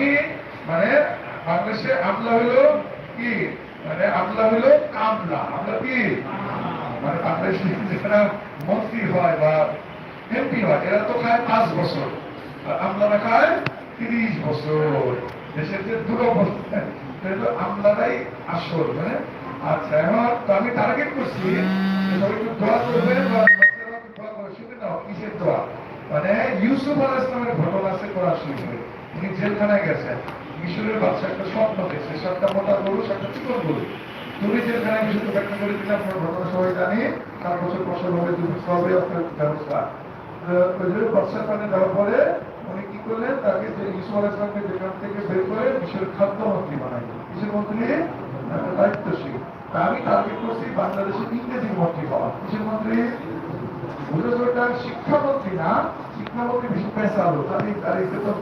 আমি মানে বাংলাদেশে আমলা হইলো কি, মানে আমলা হইলো কামলা, আমরা কি মানে বাংলাদেশে যারা মন্ত্রী হয় বা এমপি হয় এরা তো খায় 5 বছর, আর আমলারা খায় 30 বছর। দেশের যে দুরবস্থা, আমলারাই আসল। মানে আচ্ছা, এখন তো আমি টার্গেট করছি সবাই একটু দোয়া করবেন, দোয়া করে শুনে নাও কিসের দোয়া। মানে ইউসুফ আলাইহিস সালামের ঘটনা আছে কোরআন শরীফে। উনি জেলখানায় গেছেন, মিশরের বাদশা একটা স্বপ্ন দেখছে, 7টা মোটা গরু 7টা চিকন গরু। তুমি জেলখানায় মিশর ব্যাখ্যা করে দিলাম, আপনার ঘটনা সবাই জানি। 7 বছর ফসল হবে, 2 বছর হবে, আপনার ব্যবস্থা। বাদশার পানে দেওয়ার পরে উনি কি করলেন, তাকে যে ইউসুফ আলাইহিস সালামকে যেখান থেকে বের করে মিশরের খাদ্যমন্ত্রী বানাইলেন। কিসের মন্ত্রী? দায়িত্বশীল। আমি টার্গেট করছি বাংলাদেশের ইংরেজি মন্ত্রী হওয়া। কিসের মন্ত্রী? শিক্ষামন্ত্রী না, শিক্ষামন্ত্রী বেশি পেশা আলো, তার এই বেতন